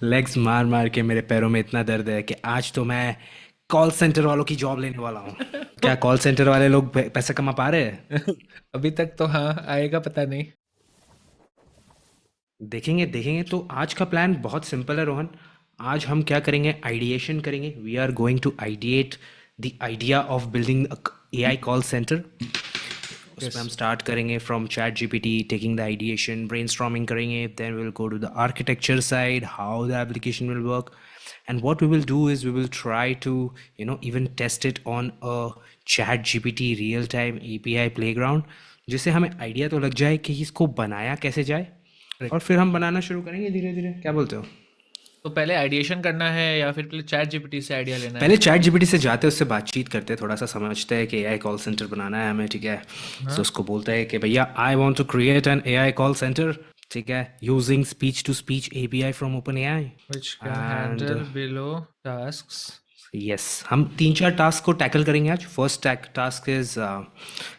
Legs मार मार के मेरे पैरों में इतना दर्द है कि आज तो मैं कॉल सेंटर वालों की जॉब लेने वाला हूँ। क्या कॉल सेंटर वाले लोग पैसे कमा पा रहे हैं? अभी तक तो हाँ, आएगा पता नहीं। देखेंगे देखेंगे। तो आज का प्लान बहुत सिंपल है रोहन। आज हम क्या करेंगे, आइडिएशन करेंगे। We are going to ideate the idea of building AI call centre. उसमें यस। हम स्टार्ट करेंगे from ChatGPT, taking the ideation, brainstorming करेंगे, then will go to the architecture side, how the application will work, and what we will do is we will try to even test it on a chat gpt real time api playground, जिससे हमें idea तो लग जाए कि इसको बनाया कैसे जाए। और करेक्ट। फिर हम बनाना शुरू करेंगे धीरे धीरे। क्या बोलते हो? तो पहले आइडिएशन करना है या फिर पहले चैट जीपीटी से आइडिया लेना है? पहले चैट जीपीटी से जाते हैं, उससे बातचीत करते हैं, थोड़ा सा समझते हैं कि एआई कॉल सेंटर बनाना है हमें, ठीक है। हाँ। तो उसको बोलते हैं कि भैया I want to create an AI call centre, ठीक है, using speech to speech API from OpenAI. Which can and handle below tasks. Yes, हम तीन चार टास्क को टैकल करेंगे आज। First task is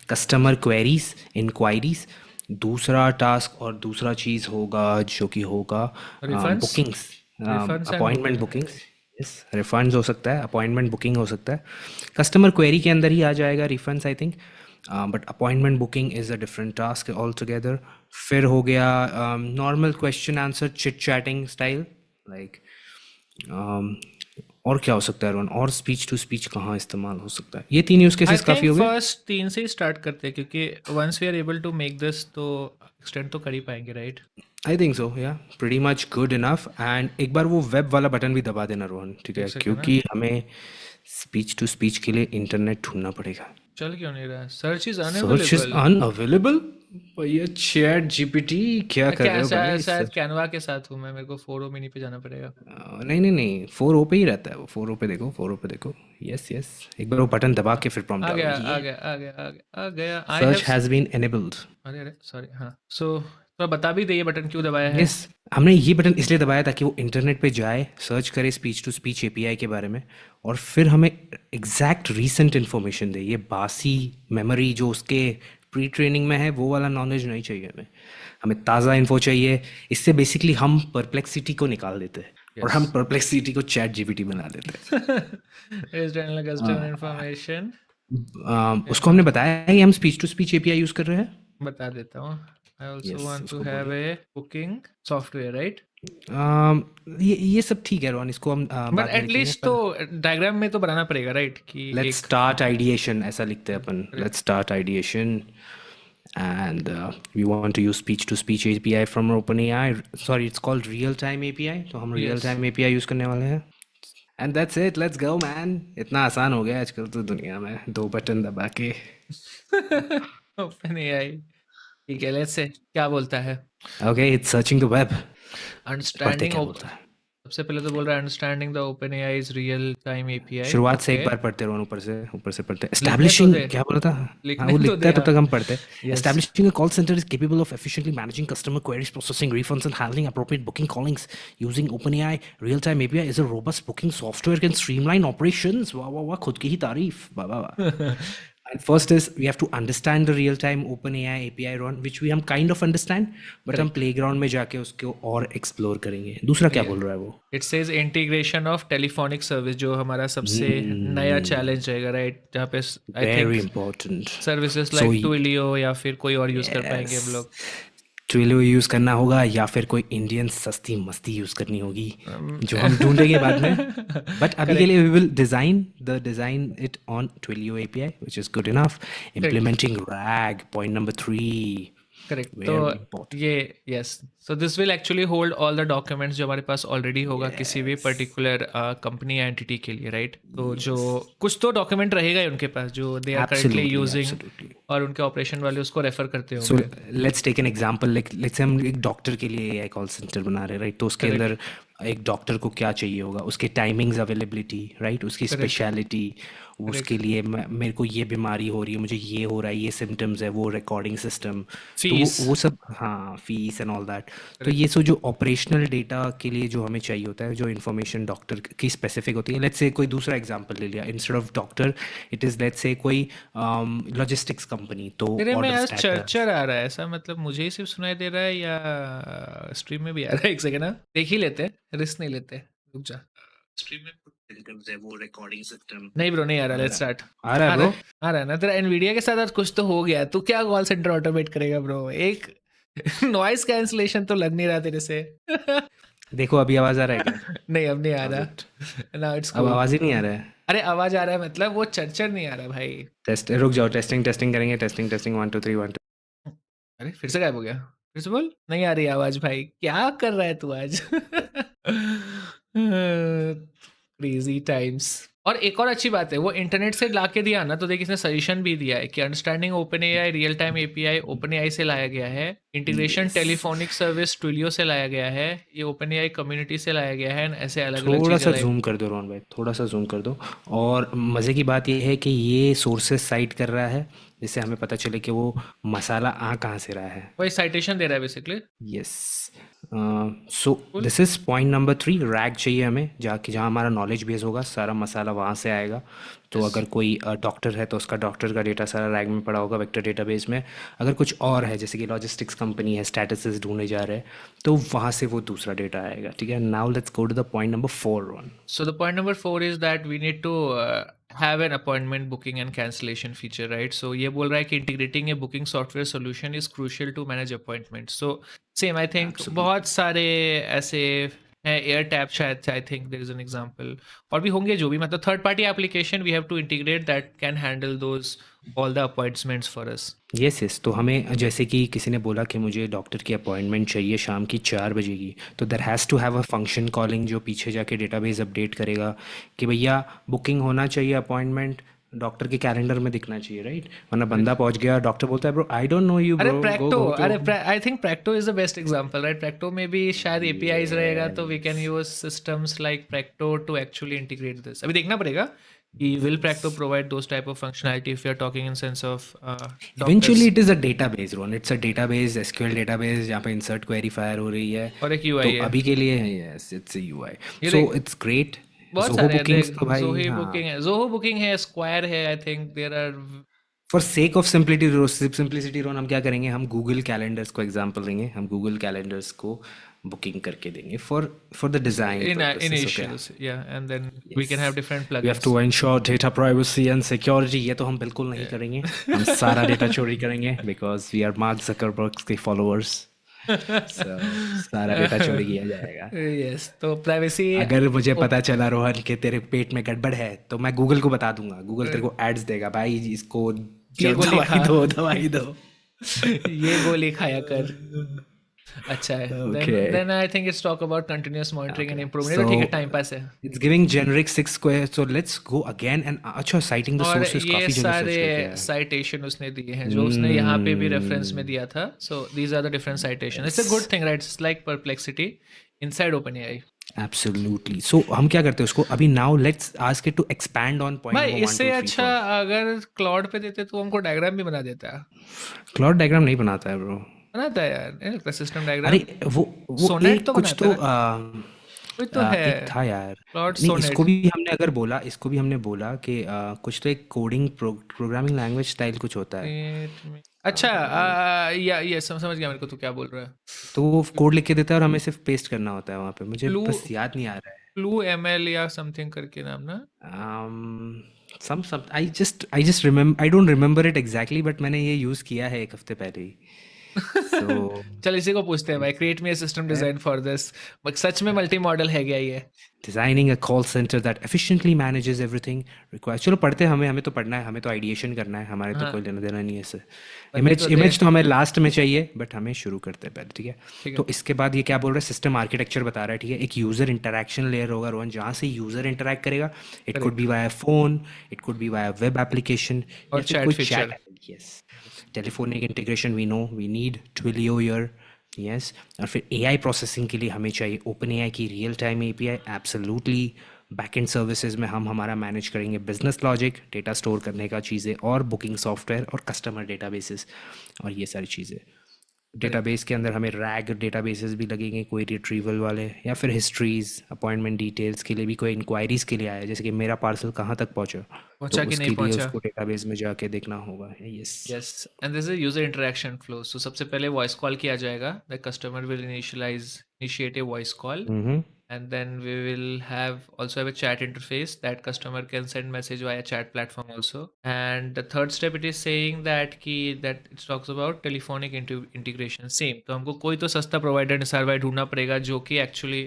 customer queries, inquiries. दूसरा task और दूसरा चीज़ होगा जो कि होगा refunds. Bookings, refunds and appointment booking. Bookings. Yes, refunds हो सकता है, अपॉइंटमेंट बुकिंग हो सकता है। कस्टमर क्वेरी के अंदर ही आ जाएगा refunds I think, but appointment booking is a different task all together. फिर हो गया normal question answer chit chatting style, like और क्या हो सकता है रोहन? और स्पीच टू स्पीच कहाँ इस्तेमाल हो सकता है? ये तीन यूज़ आई केसेस काफ़ी थिंक हो गए। फर्स्ट 3 से ही स्टार्ट करते हैं, क्योंकि once we are able to make this तो एक्सटेंड तो कर ही पाएंगे, राइट? आई थिंक सो, या pretty much good enough. And एक बार वो वेब वाला बटन भी दबा देना रोहन, ठीक एक है, सेकेंड ना। क्योंकि हमें स्पीच टू स्पीच के लिए इंटरनेट ढूंढना पड़ेगा। चल क्यों नहीं रहा? Search is search is unavailable. Unavailable. भैया चैट जीपीटी क्या कर क्या रहे हो भैया इससे? शायद कैनवा के साथ हूँ मैं, मेरे को 4 मिनी पे जाना पड़ेगा। नहीं नहीं नहीं, 4 ओ पे ही रहता है वो। 4 ओ पे देखो, 4 ओ पे देखो। यस यस, एक बार वो बटन दबा हाँ, के फिर प्रॉम्प्ट आ डालो, गया आ ये गया आ गया आ गया आ गया। I have. Search has been enabled। अरे अरे सॉरी, हाँ। सो थोड़ा बता भी दे ये बटन क्यों दबाया है। यस, हमने ये बटन इसलिए दबाया ताकि वो इंटरनेट पे जाए, सर्च करे स्पीच टू स्पीच एपीआई के बारे में, और फिर हमें एग्जैक्ट रीसेंट इन्फॉर्मेशन दे। ये बासी मेमोरी जो उसके प्री ट्रेनिंग में है वो वाला नॉलेज नहीं चाहिए हमें। हमें ताज़ा इन्फो चाहिए। इससे बेसिकली हम परप्लेक्सिटी को निकाल देते हैं और यस। हम परप्लेक्सिटी को चैट जीपीटी बना देते इज कस्टमर हैं। इंफॉर्मेशन। उसको हमने बताया है कि हम speech to speech API use कर रहे हैं। बता देता हूँ। I also yes, want to उसको हैव बोलिए। A booking software, right? ये सब ठीक है रोहन, इसको हम बट बाद में लिखेंगे एटलीस्ट तो पर डायग्राम में तो बनाना पड़ेगा, राइट? कि लेट्स एक। स्टार्ट आइडिएशन ऐसा लिखते हैं अपन। Correct. Let's start ideation and we want to use speech to speech API from OpenAI. Sorry, it's called real time API, तो हम real yes. Time API use करने वाले हैं। And that's it, let's go man. इतना आसान हो गया आजकल तो दुनिया में, दो बटन दबा के। Open AI. ठीक है, लेट्स से क्या बोलता है। Okay, it's searching the web. पढ़ते अंडरस्टैंडिंग। क्या बोलता है? सबसे पहले तो बोल रहा है understanding the open AI is real time API. शुरुआत से एक ओके। बार पढ़ते रहो, ऊपर से पढ़ते। लिखने तो एस्टैब्लिशिंग दे। क्या बोला था? हाँ, लिखने वो तो लिखता दे, है तब हाँ। तक हम पढ़ते हैं। Yes. Establishing a call centre is capable of efficiently managing customer queries, processing refunds and handling appropriate booking callings using OpenAI real time API is a robust booking software can streamline operations. वाह वाह वाह, खुद की ही तारीफ, वाह वाह वाह। And first is we have to understand the real-time OpenAI API run, which we हम kind of understand, but हम करेक्ट। playground में जाके उसको और explore करेंगे। दूसरा क्या बोल रहा है वो? It says integration of telephonic service, जो हमारा सबसे नया Hmm, चैलेंज रहेगा, राइट? जहाँ पे I think very important. Services So like Twilio या फिर कोई और यूज़ कर पाएंगे हम yes, लोग। ट्विलो यूज़ करना होगा या फिर कोई इंडियन सस्ती मस्ती यूज़ करनी होगी, जो हम ढूंढेंगे बाद में। बट अभी के करेक्ट। लिए we will design it on Twilio API which is good enough. Correct. Implementing RAG, point number 3, correct. तो वेरी इंपॉर्टेंट। ये, yes. So this will actually hold all the documents जो हमारे पास ऑलरेडी होगा किसी भी यस, पर्टिकुलर कंपनी या entity के लिए, राइट? तो जो कुछ तो डॉक्यूमेंट रहेगा ही उनके पास जो they are currently absolutely using, absolutely. और उनके ऑपरेशन वाले उसको रेफर करते सो होंगे। Let's take an example, let's say हम एक डॉक्टर के लिए एआई कॉल सेंटर बना रहे हैं, राइट? तो उसके करेक्ट। अंदर एक डॉक्टर को क्या चाहिए होगा, उसके टाइमिंग्स, अवेलेबिलिटी, राइट, उसकी करेक्ट। स्पेशलिटी, उसके लिए मेरे को ये बीमारी हो रही है, मुझे ये हो रहा है, ये सिम्टम्स है, वो रिकॉर्डिंग सिस्टम, तो फीस। वो सब, हाँ, फीस एंड ऑल दैट। तो करेक्ट। ये सो जो ऑपरेशनल डेटा के लिए जो हमें चाहिए होता है, जो इन्फॉर्मेशन डॉक्टर की स्पेसिफिक होती है, लेट्स से कोई दूसरा एग्जांपल ले लिया, instead of doctor it is let's say कोई लॉजिस्टिक्स कंपनी, तो तेरे में ऑर्डर आज स्टैटस। चर्चर आ रहा है ऐसा, मतलब मुझे ही सिर्फ सुनाई दे रहा है या स्ट्रीम में भी आ रहा है? एक सेकंड ना, देख ही लेते हैं, रिस्क नहीं लेते, रुक जा। स्ट्रीम में सिम्टम्स है, वो रिकॉर्डिंग सिस्टम। नहीं ब्रो, नहीं आ रहा, लेट्स स्टार्ट। आ रहा है आ रहा ब्रो। है, आ रहा है ना तेरा एनवीडिया के साथ आज कुछ तो हो गया, तू क्या कॉल सेंटर ऑटोमेट करेगा ब्रो? एक नॉइस कैंसलेशन तो लग नहीं रहा तेरे से। देखो अभी आवाज़ आ रहा है क्या? नहीं, अब नहीं आ How's रहा। it? ना, इट्स अब कूल। आवाज़ ही नहीं आ रहा है। अरे आवाज आ रहा है, मतलब वो चर्चर नहीं आ रहा भाई। टेस्ट, रुक जाओ, टेस्टिंग टेस्टिंग करेंगे, टेस्टिंग टेस्टिंग 1 2 3 1 2। अरे फिर से गायब हो गया, फिर से बोल। नहीं आ रही आवाज भाई, क्या कर रहा है तू आज? Crazy times. और एक और अच्छी बात है, वो इंटरनेट से ला के दिया ना, तो देख इसने सजेशन भी दिया है कि understanding open AI real time API open AI से लाया गया है, integration yes, telephonic service Twilio से लाया गया है, ये ओपन एआई कम्युनिटी से लाया गया है, ऐसे अलग अलग थोड़ा चीजें सा लाई। जूम कर दो रोहन भाई, थोड़ा सा जूम कर दो। और मज़े की बात यह है कि ये सोर्सेस साइट कर रहा है, जिससे हमें पता चले कि वो मसाला आ कहाँ से रहा है। वही साइटेशन दे रहा है basically. Yes, so Cool. This is point number 3, rag चाहिए हमें, जहाँ हमारा नॉलेज बेस होगा, सारा मसाला वहाँ से आएगा। तो Yes. अगर कोई डॉक्टर है तो उसका डॉक्टर का डेटा सारा रैग में पड़ा होगा, वेक्टर डेटाबेस में। अगर कुछ और है, जैसे कि लॉजिस्टिक्स कंपनी है, स्टेटसेस ढूंढे जा रहे हैं, तो वहाँ से वो दूसरा डेटा आएगा। ठीक है, now let's go to the point number 4 one. So the point number 4 is that we need to have an appointment booking and cancellation feature, right? So ये बोल रहा है कि integrating a booking software solution is crucial to manage appointments. So same, I think बहुत absolutely. सारे ऐसे हैं, AirTap शायद से, I think there is an example, और भी होंगे जो भी, मतलब third party application we have to integrate that can handle those all the appointments for us. Yes yes, तो हमें जैसे कि किसी ने बोला कि मुझे डॉक्टर की अपॉइंटमेंट चाहिए शाम की 4 बजे की, तो there has to have a function calling जो पीछे जाके डेटाबेस अपडेट करेगा कि भैया बुकिंग होना चाहिए, अपॉइंटमेंट डॉक्टर के कैलेंडर में दिखना चाहिए, राइट? वरना बंदा पहुंच गया, डॉक्टर बोलता है bro I don't know you अरे ब्रो, गो प्रैक्टो, गो तो। अरे I think Practo is the best example, right? Practo में भी शायद एपीआईज रहेगा, तो we can use systems like Practo to actually integrate this. अभी देखना पड़ेगा कि will Practo provide those type of functionality if you are talking in sense of eventually doctors. It is a database Rohan, it's a database, SQL database, जहाँ पे insert query fire हो रही है। और एक तो यूआई है, अभी के लिए यस, इट्स अ यूआई, ये सो देख इट्स ग्रेट। बहुत जोहो सारे हैं, बुकिंग्स देख तो भाई, जोही हाँ, बुकिंग है, जोहो बुकिंग है, स्क्वायर है, I think there are. For sake of simplicity रोन, हम क्या करेंगे, हम गूगल कैलेंडर्स को एग्जांपल देंगे, हम गूगल कैलेंडर्स को बुकिंग करके देंगे for for the design in purposes. Okay, initials, yeah, and then we yes, can have different we have plugins. To ensure data privacy and security. ये तो हम बिल्कुल नहीं करेंगे, हम सारा डेटा चोरी करेंगे, because we are Mark Zuckerberg के फॉलोअर्स। सो सारा डेटा चोरी किया जाएगा। यस, तो प्राइवेसी। अगर मुझे पता चला रोहन कि तेरे पेट में गड़बड़ है, तो मैं गूगल को बता दूंगा, गूगल तेरे को एड्स देगा, भाई इसको ये गोली दवाई खा, दो, दवाई दो। ये गोली खाया कर। अच्छा है, then okay, then I think it's talk about continuous monitoring and okay, improvement, so तो ठीक है, टाइम पास है। It's giving generic 6 square, so let's go again and अच्छा, साइटिंग द और सोर्सेस ये काफी जगह सारे सर्च करके आया। साइटेशन उसने दिए हैं, जो उसने यहाँ पे भी रेफरेंस में दिया था। So these are the different citation, it's a good thing, right? It's like Perplexity inside OpenAI. Absolutely, so हम क्या करते हैं उसको अभी, now let's ask it to expand on point भाई नंबर 1 इससे 2 3 अच्छा 4। अगर क्लाउड पे देते तो हमको डायग्राम भी बना देता। क्लाउड डायग्राम नहीं बनाता है ब्रो। बनाता है यार, नहीं लगता सिस्टम अरे डायग्राम? वो सोनेट एक तो कुछ बनाता तो है, कोई तो है, एक था यार। क्लाउड नहीं, सोनेट। इसको भी हमने बोला कि कुछ तो एक कोडिंग प्रोग्रामिंग लैंग्वेज स्टाइल कुछ होता है। अच्छा, या ये समझ गया मेरे को, तू क्या बोल रहा है। तो वो कोड लिख के देता है और हमें सिर्फ पेस्ट करना होता है वहाँ पे, मुझे फ्लू, बस याद नहीं आ रहा फ्लू एमएल या समथिंग करके नाम ना। है। Some I just remember, I don't remember it exactly, but मैंने ये यूज़ किया है 1 हफ्ते पहले ही। सो चल इसी को पूछते हैं भाई, create me a system design for this. सच में मल्टी मॉडल है क्या ये? Designing a call centre that efficiently manages everything required. चलो पढ़ते हैं, हमें तो पढ़ना है, हमें तो आइडिएशन करना है, हमारे तो हाँ, कोई लेना देना नहीं है इससे। बनने तो दे। इमेज तो हमें लास्ट में चाहिए, बट हमें शुरू करते हैं पहले, ठीक है? ठीक है, तो इसके बाद ये क्या बोल रहा है, सिस्टम आर्किटेक्चर बता रहा है, ठीक है? एक यूजर इंटरेक्शन लेयर होगा रोहन, जहाँ से यूजर इंटरेक्ट करेगा। It could correct. Be via phone, it could be via web application, और या फिर चैट कोई feature. Chat. Yes, telephonic integration we know, we need Twilio here. Yes, और फिर एआई प्रोसेसिंग के लिए हमें चाहिए ओपन एआई की real time API, absolutely. Backend services में हम हमारा मैनेज करेंगे बिजनेस लॉजिक, डेटा स्टोर करने का चीज़ें, और बुकिंग सॉफ्टवेयर और कस्टमर डेटाबेसेस और ये सारी चीज़ें। करेक्ट। डेटाबेस के अंदर हमें रैग डेटाबेसेस भी लगेंगे, कोई रिट्रीवल वाले, या फिर हिस्ट्रीज, अपॉइंटमेंट डिटेल्स के लिए भी, कोई इंक्वायरीज के लिए आया जैसे कि मेरा पार्सल कहाँ तक पहुँचा, तो पहुंचा कि नहीं उसके लिए पहुंचा। उसको डेटाबेस में जाके देखना होगा। Yes. Yes, and this is user interaction flow. So सबसे पहले वॉइस कॉल किया जाएगा, the customer will initiate a voice call, hmm. and then we will also have a chat interface that customer can send message via chat platform also. And the third step, it is saying that that it talks about telephonic integration same, तो हमको कोई तो सस्ता provider Nisar भाई ढूंढना पड़ेगा जो कि एक्चुअली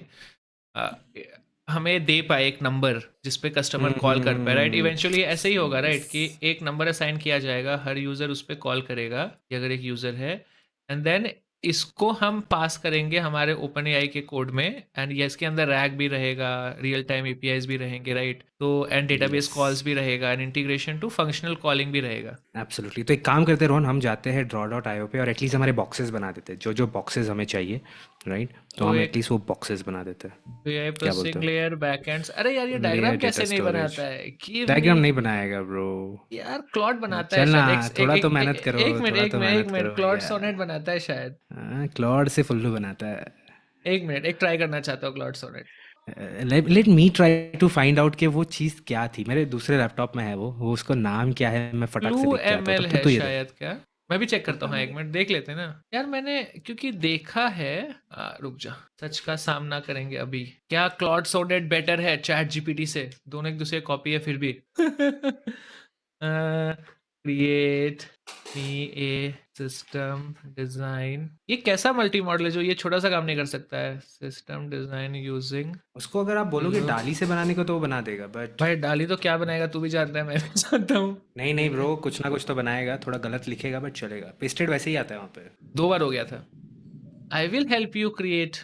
हमें दे पाए एक नंबर जिस पे कस्टमर कॉल कर पाए, राइट। इवेंचुअली ऐसे ही होगा, राइट, कि एक नंबर असाइन किया जाएगा, हर यूज़र उस पर कॉल करेगा कि अगर एक यूज़र है, एंड देन इसको हम पास करेंगे हमारे ओपन एआई के कोड में, एंड ये इसके अंदर रैग भी रहेगा, रियल टाइम एपीआईज भी रहेंगे, राइट, तो एंड डेटाबेस यस, कॉल्स भी रहेगा, and integration to functional calling भी रहेगा। एब्सोल्युटली। तो एक काम करते हैं रोहन, हम जाते हैं draw.io पे और एटलीस्ट हमारे बॉक्सेस बना देते हैं, जो जो बॉक्सेस हमें चाहिए, राइट, तो तो हम एक एटलीस्ट वो बॉक्सेस बना देते हैं। एआई क्या बोलते प्रोसेसिंग हो? लेयर, बैकएंड्स, अरे यार ये लेयर डायग्राम डेटा कैसे नहीं स्टोरेज। बनाता है, गिव मी। डायग्राम नहीं बनाएगा ब्रो। यार क्लॉड बनाता है चल ना, शायद, थोड़ा तो मेहनत करो, एक मिनट थोड़ा एक तो मिनट एक मेहनत मिनट, करो क्लॉड भैया। सोनेट बनाता है शायद। हाँ, क्लॉड से फुल्लू बनाता है। एक मिनट, एक ट्राई करना चाहता हूँ Claude Sonnet. Let me try to find out कि वो चीज़ क्या थी। मेरे दूसरे लैपटॉप में है वो उसको नाम क्या है, मैं फटाक से फ्लू देख के आता हूँ, एमएल तब तक है तो ये दे। शायद, क्या? मैं भी चेक करता हूँ, हाँ, एक मिनट देख लेते हैं ना यार। मैंने क्योंकि देखा है, रुक जा, सच का सामना करेंगे अभी। क्या क्लॉड सोनेट बेटर है चैट जीपीटी से? दोनों एक दूसरे कॉपी है फिर भी। क्रिएट मी ए सिस्टम डिजाइन, ये कैसा मल्टी मॉडल है जो ये छोटा सा काम नहीं कर सकता है? सिस्टम डिजाइन यूजिंग, उसको अगर आप बोलोगे डाली से बनाने को तो वो बना देगा, बट भाई डाली तो क्या बनाएगा, तू भी जानता है, मैं भी जानता हूँ। नहीं नहीं ब्रो, कुछ ना कुछ तो बनाएगा, थोड़ा गलत लिखेगा बट चलेगा, पेस्टेड वैसे ही आता है वहाँ पे। 2 बार हो गया था। I will help you create.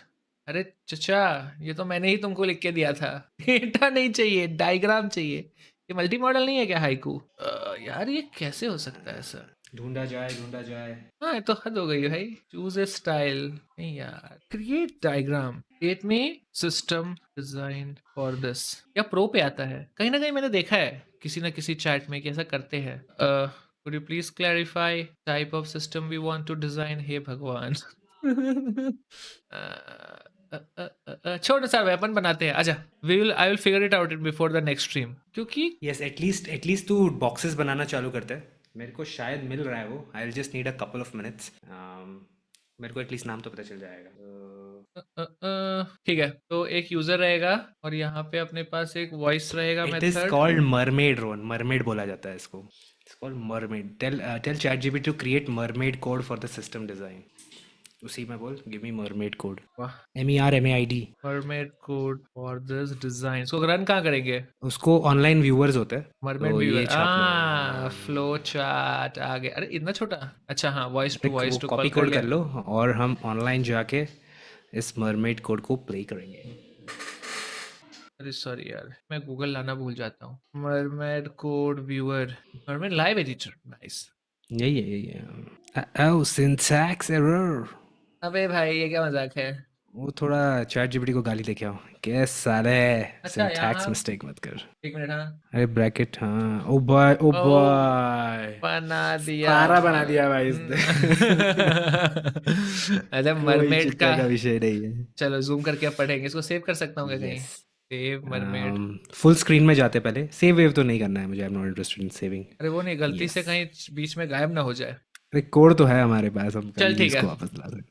अरे चचा, ये तो मैंने ही तुमको लिख के दिया था। डेटा नहीं चाहिए, डायग्राम चाहिए। ये मल्टी मॉडल नहीं है क्या हाइकू? यार ये कैसे हो सकता है सर? ढूंढा जाए, ढूंढा जाए। हाँ ये तो हद हो गई भाई। चूज ए स्टाइल नहीं यार, क्रिएट डायग्राम, क्रिएट में सिस्टम डिजाइन फॉर दिस। या प्रो पे आता है कहीं ना कहीं, मैंने देखा है किसी ना किसी चैट में कि ऐसा करते हैं। could you please clarify type of system we want to design? हे भगवान। छोटा सा वेपन बनाते हैं, आजा। I will figure it out before the next stream, क्योंकि यस, एटलीस्ट तू बॉक्सेस बनाना चालू करते हैं, मेरे को शायद मिल रहा है वो। I will just need a couple of minutes. मेरे को एटलीस्ट नाम तो पता चल जाएगा। ठीक है, तो एक यूजर रहेगा और यहाँ पे अपने पास एक वॉइस रहेगा it is method. Called Mermaid Rohan, Mermaid बोला जाता है इसको। It's called Mermaid. Tell ChatGPT to create Mermaid code for the system design. उसी में बोल, गिव मी मरमेड कोड, वाह, MERMAID। Mermaid code for this design. इसको रन कहाँ करेंगे? उसको ऑनलाइन व्यूअर्स होते हैं, मरमेड तो ये व्यूअर, छापना फ्लो चार्ट आ गया। अरे इतना छोटा, अच्छा हाँ, वॉइस वो टू कॉल कॉपी कर कोड कर लिया। लो और हम ऑनलाइन जाके इस मरमेड कोड को प्ले करेंगे। अरे सॉरी यार, मैं गूगल लाना भूल जाता हूँ। Mermaid code viewer, mermaid live editor, nice. यही है। ओह, सिंटैक्स एरर। अबे भाई ये क्या मजाक है? वो थोड़ा चैट जीपीटी को गाली देके आओ, कैस साले, अच्छा सिंटैक्स यहाँ, मिस्टेक मत कर। एक मिनट, हाँ। अरे ब्रैकेट, हाँ, ओ बॉय, ओ ओ, बॉय, बना दिया सारा बना भाई। दिया भाई इसने। अरे कोई मरमेड चिंता का, का विषय नहीं है। चलो जूम करके अब पढ़ेंगे। इसको सेव कर सकता हूँ क्या कहीं? Yes. Save mermaid. Full screen में जाते पहले, सेव वेव तो नहीं करना है मुझे, I am not interested in saving. अरे वो नहीं, गलती यस, से कहीं बीच में गायब ना हो जाए। अरे कोड तो है हमारे पास, हम कर चल लिए ठीक है। इसको वापस ला सकते हैं।